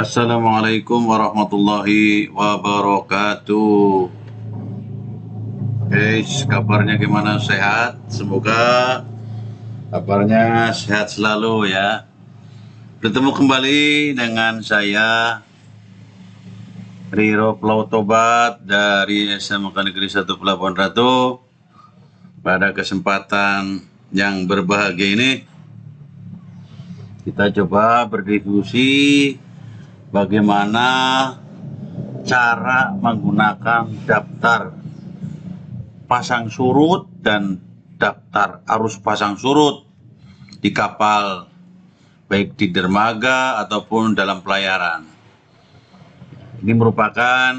Assalamualaikum warahmatullahi wabarakatuh. Guys, kabarnya gimana? Sehat? Semoga kabarnya sehat selalu ya. Bertemu kembali dengan saya Riro Plautobat dari SMK Negeri 1 Pelabuhan Ratu. Pada kesempatan yang berbahagia ini, kita coba berdiskusi bagaimana cara menggunakan daftar pasang surut dan daftar arus pasang surut di kapal, baik di dermaga ataupun dalam pelayaran. Ini merupakan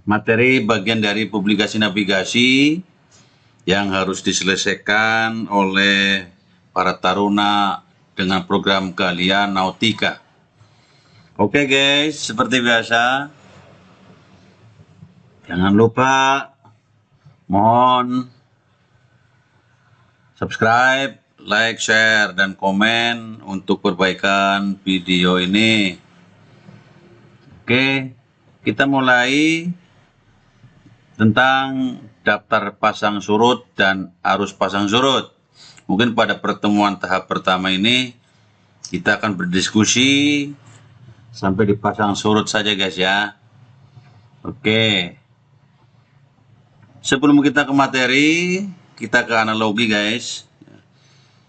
materi bagian dari publikasi navigasi yang harus diselesaikan oleh para taruna dengan program keahlian nautika. Oke guys, seperti biasa, jangan lupa mohon subscribe, like, share, dan komen untuk perbaikan video ini. Oke, kita mulai tentang daftar pasang surut dan arus pasang surut. Mungkin pada pertemuan tahap pertama ini kita akan berdiskusi sampai di pasang surut saja guys ya. Oke. Sebelum kita ke materi, kita ke analogi guys.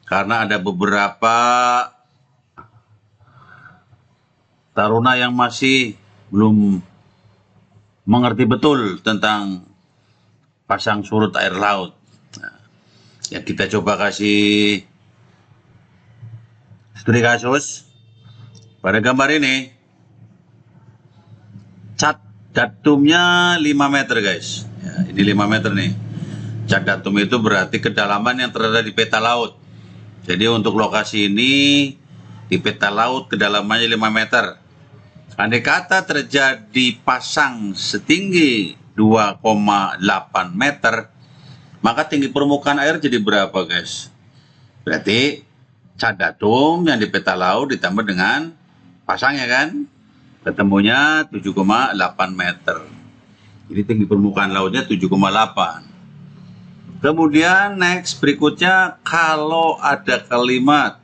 Karena ada beberapa taruna yang masih belum mengerti betul tentang pasang surut air laut. Ya, kita coba kasih studi kasus. Pada gambar ini, cat datumnya 5 meter guys. Ya, ini 5 meter nih. Cat datum itu berarti kedalaman yang terada di peta laut. Jadi untuk lokasi ini, di peta laut kedalamannya 5 meter. Andai kata terjadi pasang setinggi 2,8 meter, maka tinggi permukaan air jadi berapa guys? Berarti cat datum yang di peta laut ditambah dengan pasangnya kan, ketemunya 7,8 meter. Jadi tinggi permukaan lautnya 7,8. Kemudian next berikutnya, kalau ada kalimat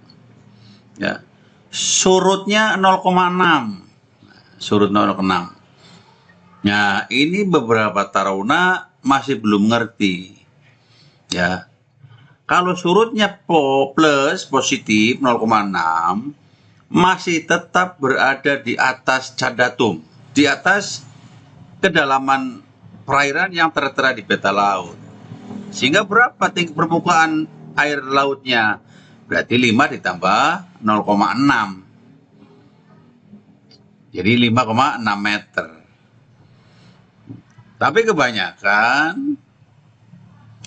ya, surutnya 0,6. Surut 0,6. Nah, ini beberapa taruna masih belum ngerti. Ya. Kalau surutnya plus positif 0,6 masih tetap berada di atas cat datum, di atas kedalaman perairan yang tertera di peta laut. Sehingga berapa tinggi permukaan air lautnya? Berarti 5 ditambah 0,6. Jadi 5,6 meter. Tapi kebanyakan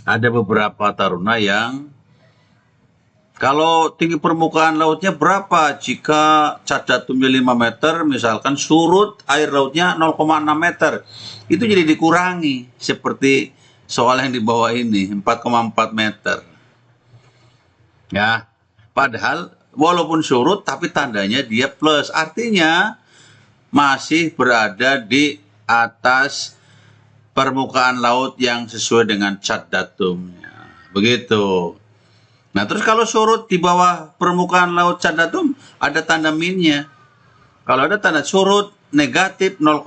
ada beberapa taruna yang kalau tinggi permukaan lautnya berapa jika cat datumnya 5 meter, misalkan surut air lautnya 0,6 meter. Itu jadi dikurangi seperti soal yang di bawah ini, 4,4 meter. Ya, padahal walaupun surut tapi tandanya dia plus, artinya masih berada di atas permukaan laut yang sesuai dengan cat datumnya. Begitu. Nah, terus kalau surut di bawah permukaan laut cat datum, ada tanda minnya. Kalau ada tanda surut negatif 0,6,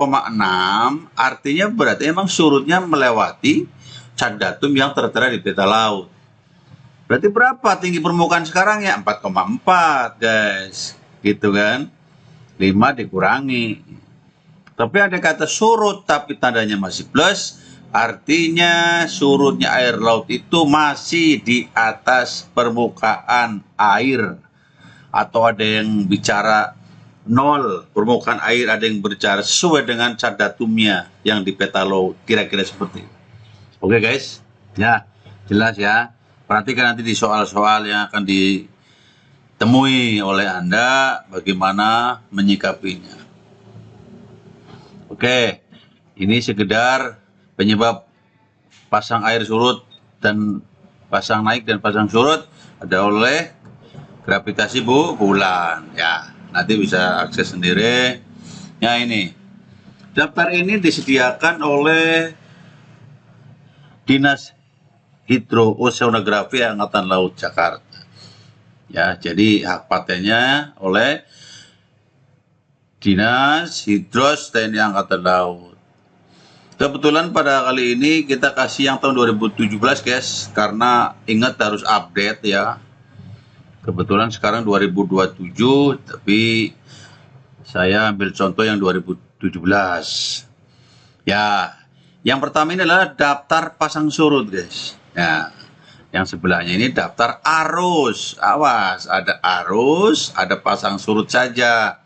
artinya berarti emang surutnya melewati cat datum yang tertera di peta laut. Berarti berapa tinggi permukaan sekarang ya? 4,4 guys. Gitu kan? 5 dikurangi. Tapi ada kata surut tapi tandanya masih plus, artinya surutnya air laut itu masih di atas permukaan air. Atau ada yang bicara 0 permukaan air, ada yang berbicara sesuai dengan cat datumnya yang di peta laut, kira-kira seperti itu. Oke guys, ya jelas ya. Perhatikan nanti di soal-soal yang akan ditemui oleh Anda bagaimana menyikapinya. Oke, ini sekedar penyebab pasang air surut dan pasang naik dan pasang surut ada oleh gravitasi bulan ya. nanti bisa akses sendiri. Ya, ini daftar ini disediakan oleh Dinas Hidrooceanografi Angkatan Laut Jakarta. Ya, jadi hak patennya oleh Dinas Hidros TNI Angkatan Laut. Kebetulan pada kali ini kita kasih yang tahun 2017 guys, karena ingat harus update ya. Kebetulan sekarang 2027, tapi saya ambil contoh yang 2017. Ya, yang pertama ini adalah daftar pasang surut guys. Ya, yang sebelahnya ini daftar arus. Awas, ada arus, ada pasang surut saja.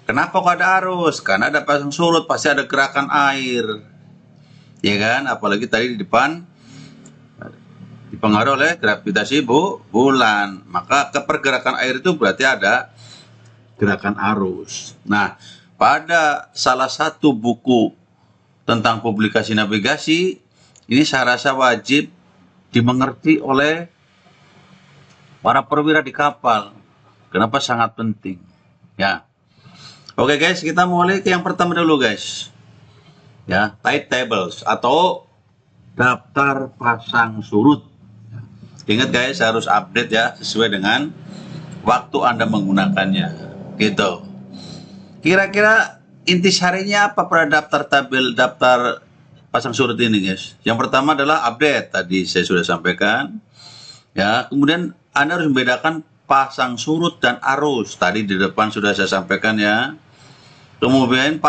Kenapa kok ada arus? Karena ada pasang surut, pasti ada gerakan air. Ya kan? Apalagi tadi di depan dipengaruhi oleh gravitasi bulan. Maka kepergerakan air itu berarti ada gerakan arus. Nah, pada salah satu buku tentang publikasi navigasi, ini saya rasa wajib dimengerti oleh para perwira di kapal. Kenapa sangat penting? Ya. Oke guys, kita mulai ke yang pertama dulu guys. Ya, tide tables atau daftar pasang surut. Ingat guys, harus update ya sesuai dengan waktu Anda menggunakannya. Gitu. Kira-kira intisarinya apa pada daftar pasang surut ini guys? Yang pertama adalah update, tadi saya sudah sampaikan. Ya, kemudian Anda harus membedakan pasang surut dan arus. Tadi di depan sudah saya sampaikan ya. Kemudian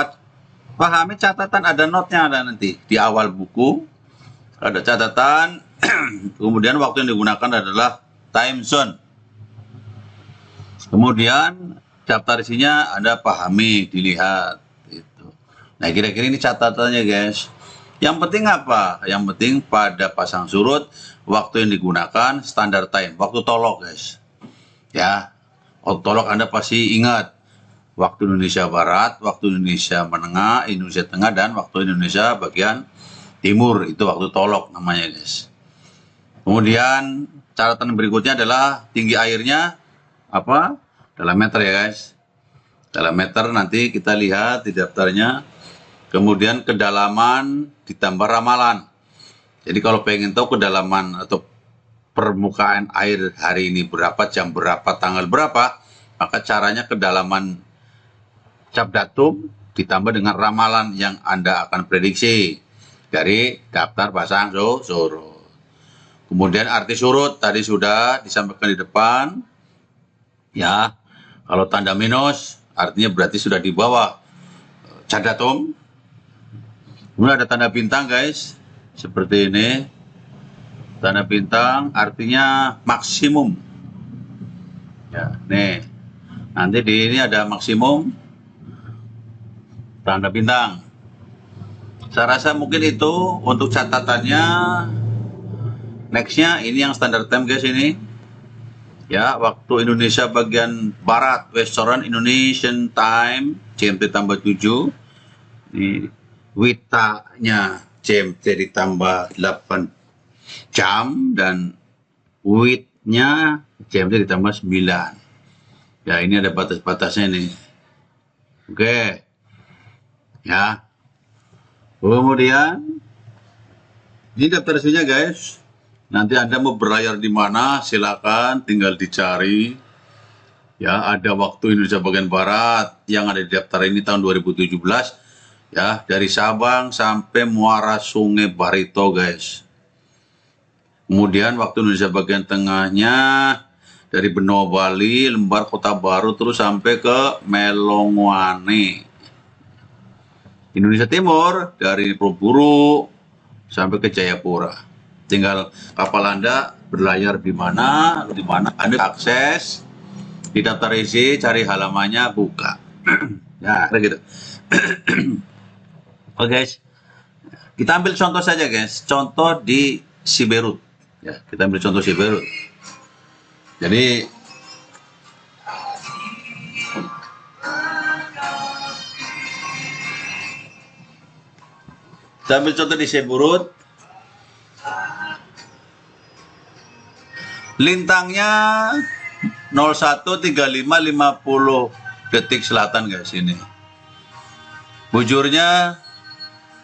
pahami catatan, ada notnya ada nanti di awal buku. Ada catatan. Kemudian waktu yang digunakan adalah time zone. Kemudian daftar isinya Anda pahami, dilihat gitu. Nah, kira-kira ini catatannya guys. Yang penting apa? Yang penting pada pasang surut waktu yang digunakan standar time, waktu tolok guys. Ya, waktu tolok Anda pasti ingat waktu Indonesia Barat, waktu Indonesia Menengah, Indonesia Tengah, dan waktu Indonesia bagian Timur. Itu waktu tolok namanya guys. Kemudian catatan berikutnya adalah tinggi airnya apa? Dalam meter ya guys. Dalam meter nanti kita lihat di daftarnya. Kemudian kedalaman ditambah ramalan. Jadi kalau pengen tahu kedalaman atau permukaan air hari ini berapa, jam berapa, tanggal berapa, maka caranya kedalaman cap datum ditambah dengan ramalan yang Anda akan prediksi dari daftar pasang surut. Kemudian arti surut tadi sudah disampaikan di depan. Ya, kalau tanda minus artinya berarti sudah di bawah cap datum. Kemudian ada tanda bintang guys, seperti ini. Tanda bintang artinya maksimum. Ya, nih. Nanti di ini ada maksimum tanda bintang. Saya rasa mungkin itu untuk catatannya. Nextnya ini yang standar time guys ini. Ya, waktu Indonesia bagian Barat, Western Indonesian Time, GMT tambah 7. Ini WITA-nya GMT ditambah 8 jam dan WIT-nya GMT ditambah 9. Ya, ini ada batas-batasnya nih. Oke. Ya. Kemudian ini daftar isinya guys. Nanti Anda mau berlayar di mana, silakan tinggal dicari. Ya, ada waktu Indonesia bagian Barat yang ada di daftar ini tahun 2017. Ya, dari Sabang sampai Muara Sungai Barito guys. Kemudian waktu Indonesia bagian tengahnya dari Benoa Bali, Lembar, Kota Baru terus sampai ke Melongwane. Indonesia Timur dari Purburu sampai ke Jayapura. Tinggal kapal Anda berlayar di mana Anda akses di daftar isi, cari halamannya, buka. Ya, gitu. Oke guys, kita ambil contoh saja guys, contoh di Siberut. Ya, kita ambil contoh Siberut. Jadi kita ambil contoh di Siberut. Lintangnya 013550 detik selatan guys ini. Bujurnya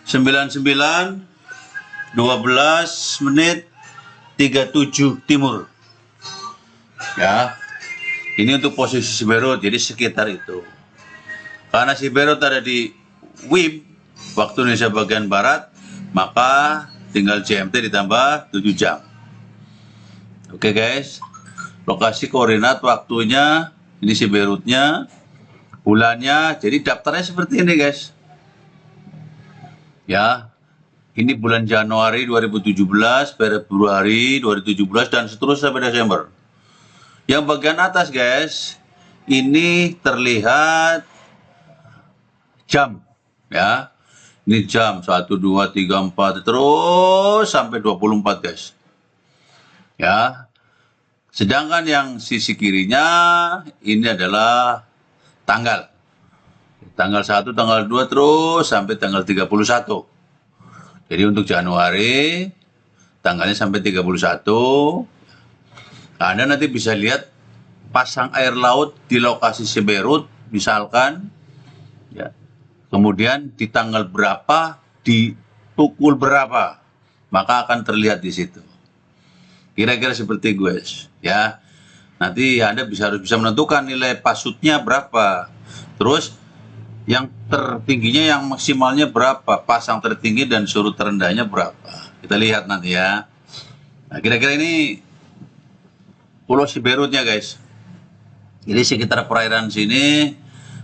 99 12 menit 37 timur. Ya. Ini untuk posisi Siberut, jadi sekitar itu. Karena Siberut ada di WIB, waktu Indonesia bagian barat, maka tinggal GMT ditambah 7 jam. Oke guys, lokasi koordinat waktunya, ini Siberutnya, bulannya, jadi daftarnya seperti ini guys. Ya, ini bulan Januari 2017, Februari 2017, dan seterusnya sampai Desember. Yang bagian atas guys, ini terlihat jam, ya. Ini jam 1, 2, 3, 4, terus sampai 24 guys. Ya. Sedangkan yang sisi kirinya, ini adalah tanggal. Tanggal 1, tanggal 2, terus sampai tanggal 31. Jadi untuk Januari, tanggalnya sampai 31. Anda nanti bisa lihat pasang air laut di lokasi Siberut, misalkan, ya. Kemudian di tanggal berapa, di pukul berapa, maka akan terlihat di situ. Kira-kira seperti guys, ya. Nanti Anda harus bisa menentukan nilai pasutnya berapa. Terus yang tertingginya, yang maksimalnya berapa, pasang tertinggi dan surut terendahnya berapa. Kita lihat nanti ya. Nah, kira-kira ini Pulau Siberutnya guys. Jadi sekitar perairan sini,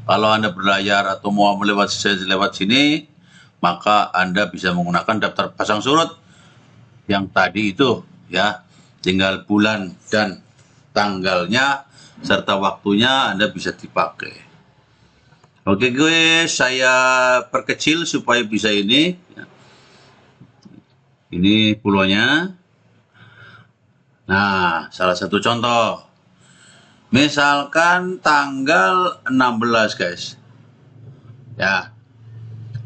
kalau Anda berlayar atau mau lewat sini, maka Anda bisa menggunakan daftar pasang surut yang tadi itu ya. Tinggal bulan dan tanggalnya serta waktunya Anda bisa dipakai. Oke guys, saya perkecil supaya bisa ini. Ini pulaunya. Nah, salah satu contoh. Misalkan tanggal 16 guys. Ya.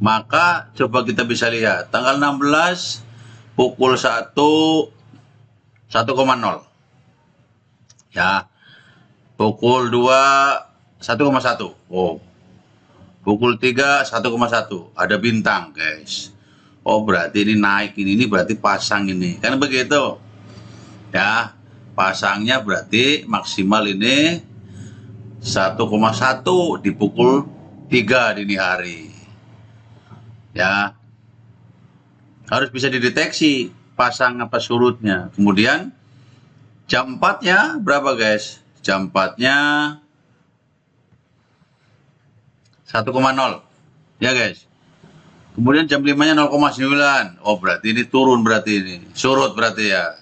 Maka coba kita bisa lihat. Tanggal 16 pukul 1.0. Ya. Pukul 2 1,1. Oh. Pukul 3 1,1. Ada bintang guys. Oh, berarti ini naik ini berarti pasang ini. Kan begitu. Ya, pasangnya berarti maksimal ini 1,1 di pukul 3 dini hari. Ya, harus bisa dideteksi pasang apa surutnya. Kemudian jam 4-nya berapa guys? Jam 4-nya 1,0. Ya guys. Kemudian jam 5-nya 0,9. Oh, berarti ini turun, berarti ini surut berarti ya.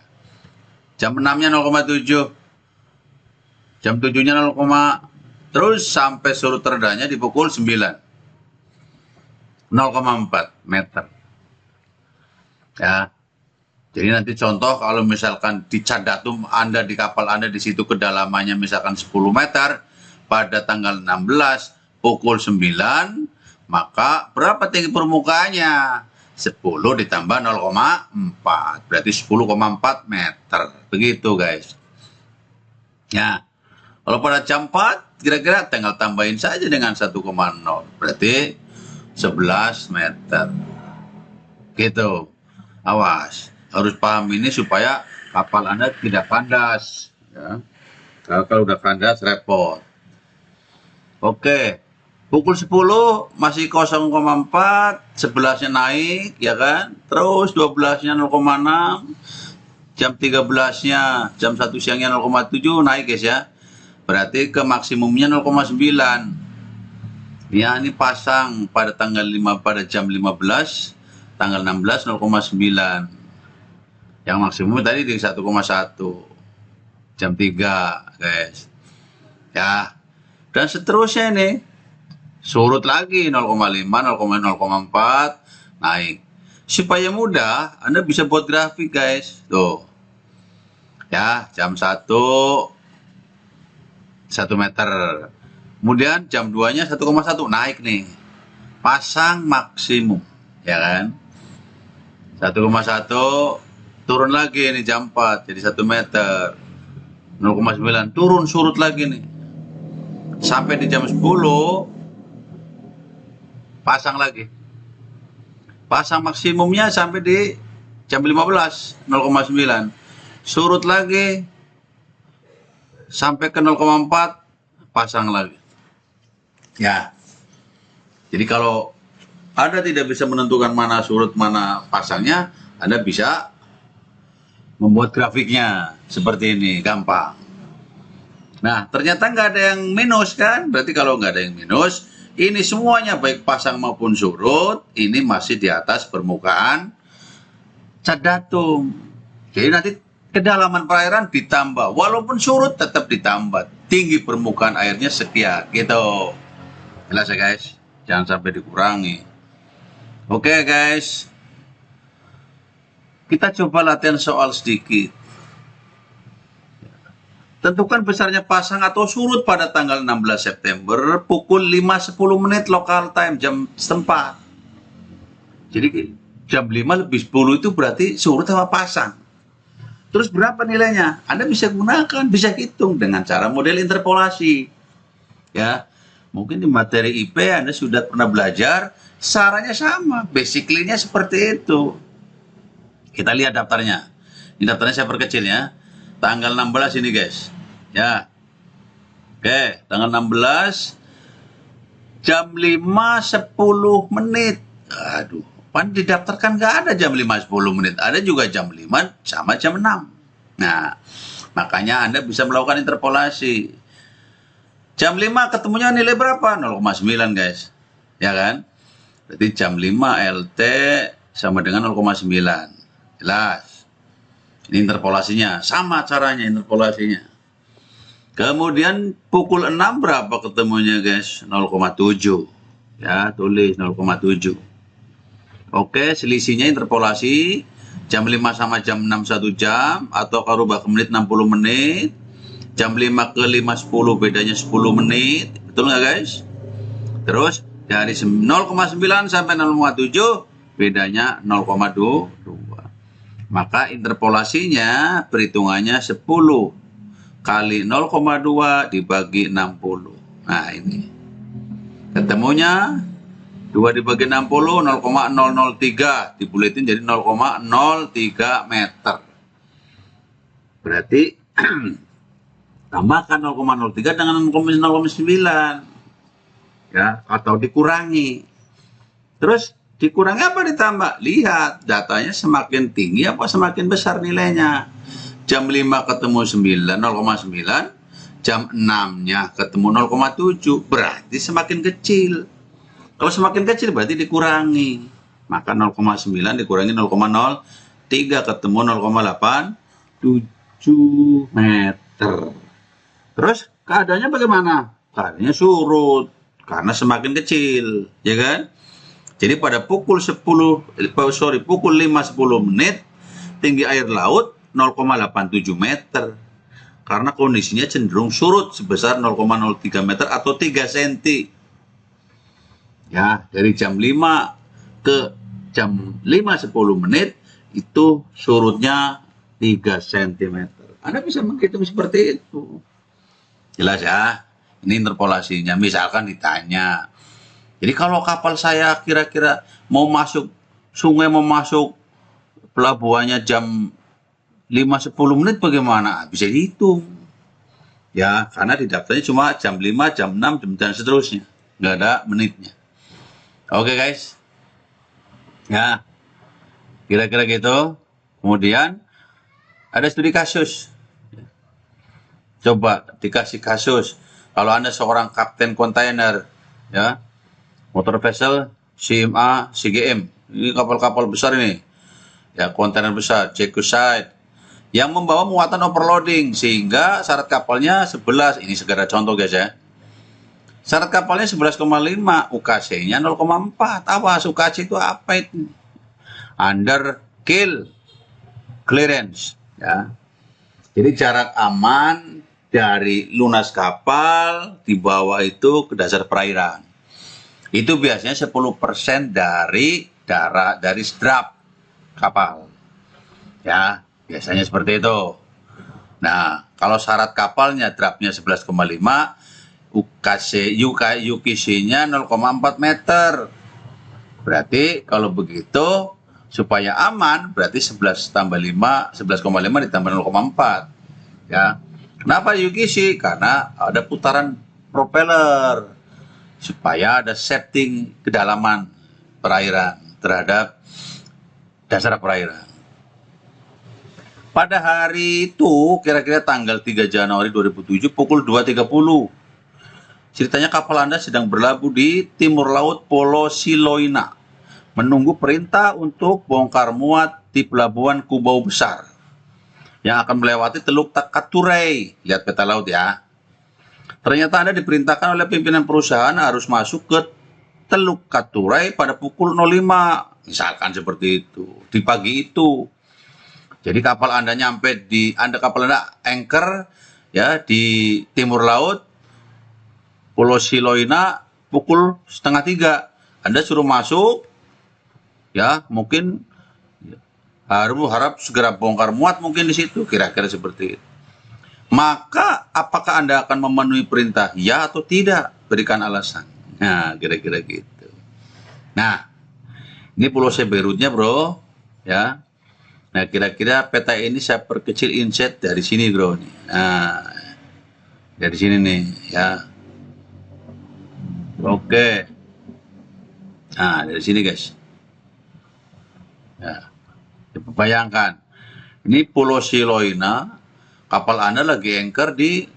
Jam 6-nya 0,7. Jam 7-nya 0, terus sampai surut terendahnya di pukul 9. 0,4 meter. Ya. Jadi nanti contoh kalau misalkan di Cadatum Anda, di kapal Anda di situ kedalamannya misalkan 10 meter pada tanggal 16 pukul 9, maka berapa tinggi permukaannya? 10 ditambah 0,4 berarti 10,4 meter. Begitu guys. Ya. Kalau pada jam 4 kira-kira tinggal tambahin saja dengan 1,0 berarti 11 meter. Gitu. Awas. Harus paham ini supaya kapal Anda tidak kandas. Ya. Kalau udah kandas repot. Oke. Pukul 10 masih 0,4, 11-nya naik, ya kan? Terus 12-nya 0,6, jam 13-nya, jam 1 siangnya 0,7 naik guys ya. Berarti ke maksimumnya 0,9. Ya, ini pasang pada tanggal 5 pada jam 15, tanggal 16 0,9. Yang maksimum tadi di 1,1. Jam 3, guys. Ya. Dan seterusnya nih. Surut lagi 0,5, 0,4 naik. Supaya mudah, Anda bisa buat grafik guys. Tuh. Ya, jam 1 meter. Kemudian jam 2-nya 1,1 naik nih. Pasang maksimum, ya kan? 1,1 turun lagi nih jam 4 jadi 1 meter. 0,9 turun surut lagi nih. sampai di jam 10 pasang lagi. Pasang maksimumnya sampai di jam 15 0,9. Surut lagi sampai ke 0,4 pasang lagi. Ya. Jadi kalau Anda tidak bisa menentukan mana surut mana pasangnya, Anda bisa membuat grafiknya seperti ini, gampang. Nah, ternyata nggak ada yang minus kan? Berarti kalau nggak ada yang minus, ini semuanya baik pasang maupun surut, ini masih di atas permukaan cat datum. Jadi nanti kedalaman perairan ditambah, walaupun surut tetap ditambah. Tinggi permukaan airnya sekian, gitu. Jelas ya guys? Jangan sampai dikurangi. Oke guys, kita coba latihan soal sedikit. Tentukan besarnya pasang atau surut pada tanggal 16 September pukul 5.10 menit lokal time, jam setempat. Jadi jam 5 lebih 10 itu berarti surut sama pasang. Terus berapa nilainya? Anda bisa gunakan, bisa hitung dengan cara model interpolasi. Ya, mungkin di materi IP Anda sudah pernah belajar, caranya sama, basically-nya seperti itu. Kita lihat daftarnya. Ini daftarnya saya perkecil ya. Tanggal 16 ini guys. Ya. Oke, tanggal 16 jam 5.10 menit. Aduh, pan didaftarkan nggak ada jam 5.10 menit. Ada juga jam 5 sama jam 6. Nah, makanya Anda bisa melakukan interpolasi. Jam 5 ketemunya nilai berapa? 0,9 guys. Ya kan? Berarti jam 5 LT sama dengan 0,9. Jelas. Ini interpolasinya, sama caranya interpolasinya. Kemudian pukul 6 berapa ketemunya guys? 0,7. Ya, tulis 0,7. Oke, selisihnya interpolasi jam 5 sama jam 6 1 jam, atau kalau rubah ke menit 60 menit. Jam 5 ke 5.10 bedanya 10 menit. Betul nggak guys? Terus dari 0,9 sampai 0,7 bedanya 0,2. Maka interpolasinya perhitungannya 10 kali 0,2 dibagi 60. Nah ini. Ketemunya 2 dibagi 60, 0,003. Dibuletin jadi 0,03 meter. Berarti tambahkan 0,03 dengan 0,9. Ya, atau dikurangi. Terus dikurangi apa ditambah? Lihat, datanya semakin tinggi apa semakin besar nilainya. Jam 5 ketemu 9, 0,9. Jam 6-nya ketemu 0,7. Berarti semakin kecil. Kalau semakin kecil berarti dikurangi. Maka 0,9 dikurangi 0,03 ketemu 0,87 meter. Terus keadaannya bagaimana? Keadaannya surut. Karena semakin kecil. Ya kan? Jadi pada pukul 5.10 menit, tinggi air laut 0,87 meter. Karena kondisinya cenderung surut sebesar 0,03 meter atau 3 cm. Ya, dari jam 5 ke jam 5.10 menit, itu surutnya 3 cm. Anda bisa menghitung seperti itu. Jelas ya? Ini interpolasinya. Misalkan ditanya, jadi kalau kapal saya kira-kira mau masuk sungai, mau masuk pelabuhannya jam 5.10 menit bagaimana? Bisa dihitung. Ya, karena di daftarnya cuma jam 5, jam 6, dan seterusnya. Nggak ada menitnya. Oke guys. Ya, kira-kira gitu. Kemudian ada studi kasus. Coba dikasih kasus. Kalau Anda seorang kapten kontainer, ya, motor vessel CMA CGM, ini kapal-kapal besar ini, ya, kontainer besar, Jacuzite, yang membawa muatan overloading sehingga syarat kapalnya 11. Ini segera contoh guys ya. Syarat kapalnya 11,5, UKC-nya 0,4. Awas, UKC itu apa itu? Under keel clearance, ya. Jadi jarak aman dari lunas kapal di bawah itu ke dasar perairan. Itu biasanya 10% dari strap kapal. Ya, biasanya seperti itu. Nah, kalau syarat kapalnya drapnya 11,5, UKC-nya 0,4 meter. Berarti kalau begitu supaya aman berarti 11 tambah 5, 11,5 ditambah 0,4. Ya. Kenapa UKC? Karena ada putaran propeller supaya ada setting kedalaman perairan terhadap dasar perairan. Pada hari itu kira-kira tanggal 3 Januari 2007 pukul 2.30. Ceritanya kapal Anda sedang berlabuh di timur laut Pulau Siloina, menunggu perintah untuk bongkar muat di pelabuhan Kubau Besar yang akan melewati Teluk Takaturei. Lihat peta laut ya. Ternyata Anda diperintahkan oleh pimpinan perusahaan harus masuk ke Teluk Katurei pada pukul 05. Misalkan seperti itu. Di pagi itu. Jadi kapal Anda kapal Anda anchor ya di timur laut Pulau Siloina pukul 2:30. Anda suruh masuk, ya mungkin harap segera bongkar muat mungkin di situ, kira-kira seperti itu. Maka apakah Anda akan memenuhi perintah ya atau tidak? Berikan alasan. Nah, kira-kira gitu. Nah, ini Pulau Seberutnya bro, ya. Nah, kira-kira peta ini saya perkecil inset dari sini bro. Nah, dari sini nih, ya. Oke. Nah, dari sini guys. Ya. Bayangkan. Ini Pulau Siloina. Kapal Anda lagi anchor di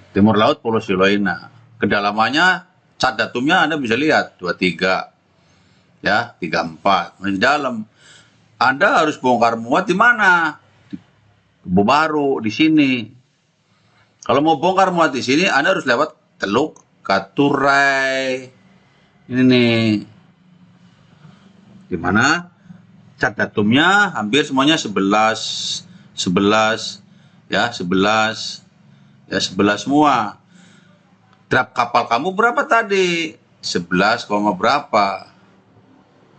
timur laut Pulau Siloina. Kedalamannya, cat datumnya Anda bisa lihat. 23. Ya, 34. Masih dalam. Anda harus bongkar muat di mana? Di Kebo Baru, di sini. Kalau mau bongkar muat di sini, Anda harus lewat Teluk Katurei. Ini nih. Dimana cat datumnya hampir semuanya 11 ya 11 semua. Drap kapal kamu berapa tadi? 11, berapa?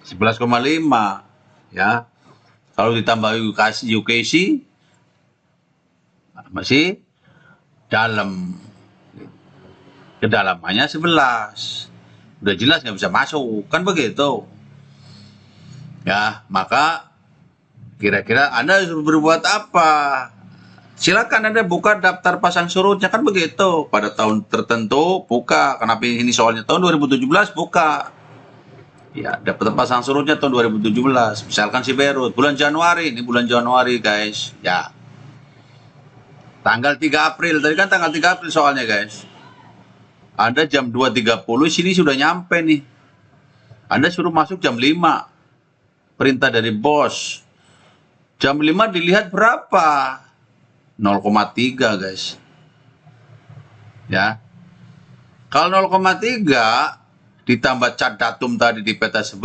11,5 ya. Kalau ditambah UKC masih dalam. Kedalamannya 11. Udah jelas nggak bisa masuk, kan begitu. Ya, maka kira-kira Anda harus berbuat apa? Silakan Anda buka daftar pasang surutnya, kan begitu. Pada tahun tertentu buka. Kenapa ini soalnya tahun 2017 buka. Ya, daftar pasang surutnya tahun 2017. Misalkan Siberut, bulan Januari, ini bulan Januari guys. Ya. Tanggal 3 April, tadi kan tanggal 3 April soalnya guys. Anda jam 2.30 sini sudah nyampe nih. Anda suruh masuk jam 5. Perintah dari bos. Jam 5 dilihat berapa? 0,3 guys. Ya. Kalau 0,3 ditambah cat datum tadi di peta 11,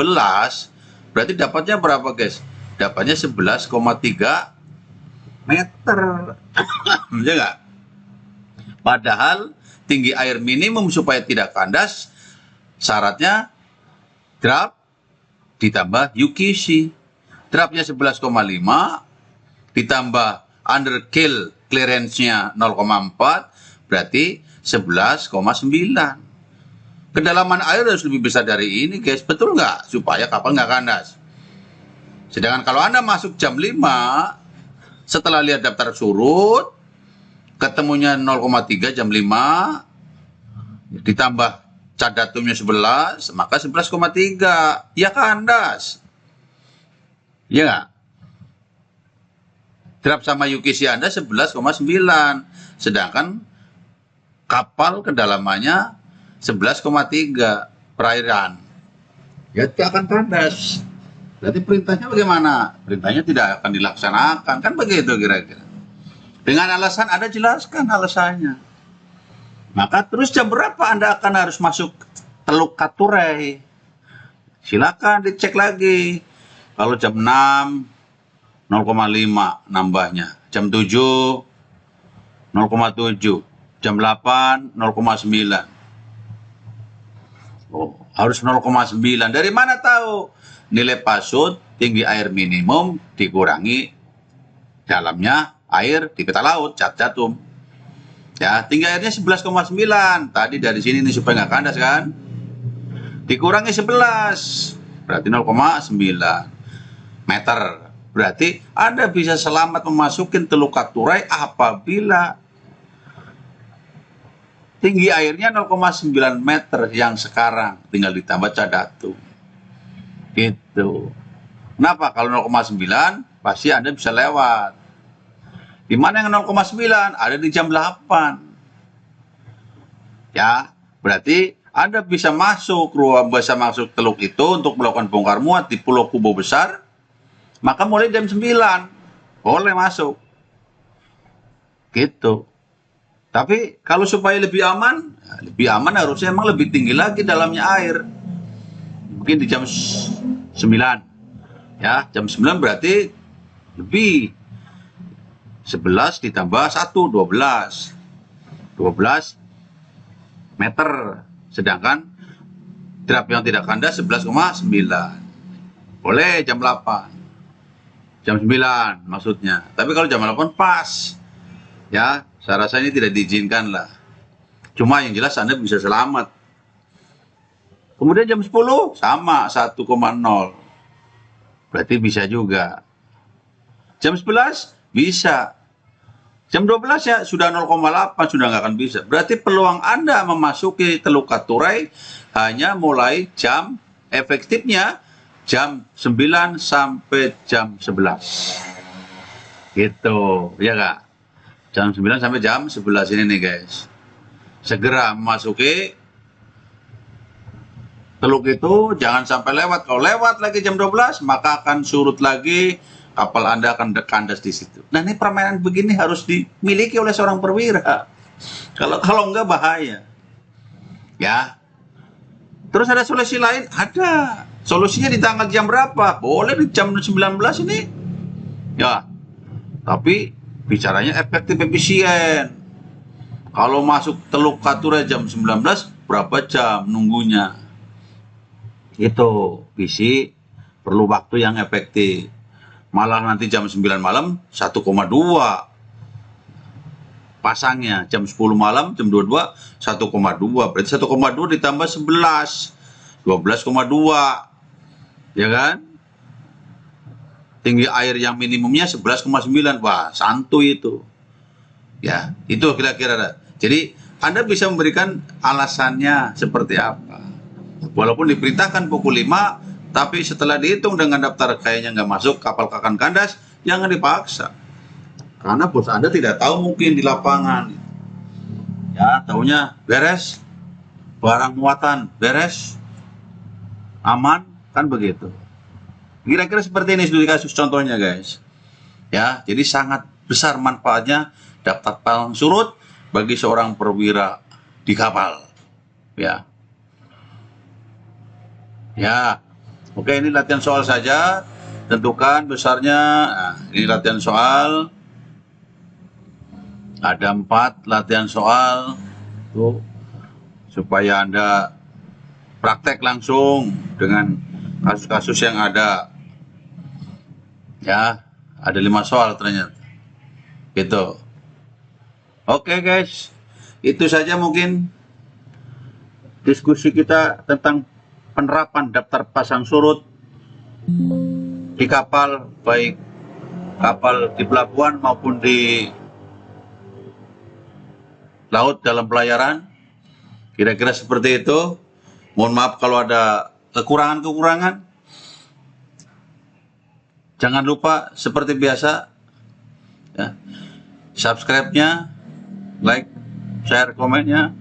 berarti dapatnya berapa guys? Dapatnya 11,3 meter. Betul nggak? Padahal tinggi air minimum supaya tidak kandas, syaratnya drap ditambah UKC. Drapnya 11,5 ditambah under kill clearance-nya 0,4 berarti 11,9. Kedalaman air harus lebih besar dari ini guys, betul nggak? Supaya kapal nggak kandas. Sedangkan kalau Anda masuk jam 5 setelah lihat daftar surut, ketemunya 0,3 jam 5 ditambah cat datumnya 11, maka 11,3 ya kandas. Ya nggak? Drap sama UKC Anda 11,9, sedangkan kapal kedalamannya 11,3 perairan. Ya tidak akan kandas. Berarti perintahnya bagaimana? Perintahnya tidak akan dilaksanakan, kan begitu kira-kira. Dengan alasan Anda jelaskan alasannya. Maka terus jam berapa Anda akan harus masuk Teluk Katurei? Silakan dicek lagi. Kalau jam 6, 0,5 nambahnya. Jam 7, 0,7. Jam 8, 0,9. Oh, harus 0,9. Dari mana tahu? Nilai pasut, tinggi air minimum dikurangi dalamnya air di peta laut, cat datum. Ya, tinggi airnya 11,9. Tadi dari sini nih supaya nggak kandas kan. Dikurangi 11, berarti 0,9 meter. Berarti Anda bisa selamat memasukin Teluk Katurai apabila tinggi airnya 0,9 meter yang sekarang, tinggal ditambah cadatu. Gitu. Kenapa? Kalau 0,9 pasti Anda bisa lewat. Di mana yang 0,9? Ada di jam 8. Ya, berarti Anda bisa masuk Teluk itu untuk melakukan bongkar muat di Pulau Kubo besar. Maka mulai jam 9 boleh masuk. Gitu. Tapi kalau supaya lebih aman harusnya emang lebih tinggi lagi dalamnya air. Mungkin di jam 9. Ya, jam 9 berarti lebih. 11 ditambah 1, 12. 12 meter. Sedangkan drop yang tidak kandas 11,9. Boleh jam 8. Jam 9 maksudnya. Tapi kalau jam 8 pas. Ya, saya rasa ini tidak diizinkan lah. Cuma yang jelas Anda bisa selamat. Kemudian jam 10 sama 1,0. Berarti bisa juga. Jam 11 bisa. Jam 12 ya sudah 0,8, sudah nggak akan bisa. Berarti peluang Anda memasuki Teluk Katurai hanya mulai jam efektifnya jam 9 sampai jam 11. Gitu, ya Kak? Jam 9 sampai jam 11 ini nih guys. Segera memasuki Teluk itu, jangan sampai lewat. Kalau lewat lagi jam 12, maka akan surut lagi, kapal Anda akan kandas di situ. Nah, ini permainan begini harus dimiliki oleh seorang perwira. Kalau enggak bahaya. Ya. Terus ada solusi lain? Ada. Solusinya di tanggal jam berapa? Boleh di jam 19 ini. Ya. Tapi bicaranya efektif efisien. Kalau masuk Teluk Katurai jam 19, berapa jam nunggunya? Itu visi perlu waktu yang efektif. Malah nanti jam 9 malam 1,2 pasangnya, jam 10 malam jam 22 1,2, berarti 1,2 ditambah 11 12,2, ya kan? Tinggi air yang minimumnya 11,9. Wah, santuy itu. Ya, itu kira-kira. Jadi Anda bisa memberikan alasannya seperti apa. Walaupun diperintahkan pukul 5, tapi setelah dihitung dengan daftar kayaknya nggak masuk, kapal akan kandas, jangan dipaksa. Karena bos Anda tidak tahu mungkin di lapangan. Ya, taunya beres, barang muatan beres, aman, kan begitu. Kira-kira seperti ini studi kasus contohnya guys. Ya, jadi sangat besar manfaatnya daftar palang surut bagi seorang perwira di kapal. Ya. Ya, oke, ini latihan soal saja. Tentukan besarnya. Nah, ini latihan soal. Ada 4 latihan soal. Tuh, supaya Anda praktek langsung dengan kasus-kasus yang ada. Ya, ada 5 soal ternyata. Gitu. Oke guys, itu saja mungkin diskusi kita tentang penerapan daftar pasang surut di kapal, baik kapal di pelabuhan maupun di laut dalam pelayaran. Kira-kira seperti itu. Mohon maaf kalau ada kekurangan-kekurangan. Jangan lupa seperti biasa ya, subscribe-nya, like, share, komennya.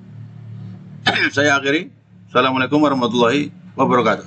Saya akhiri. Assalamualaikum warahmatullahi wabarakatuh.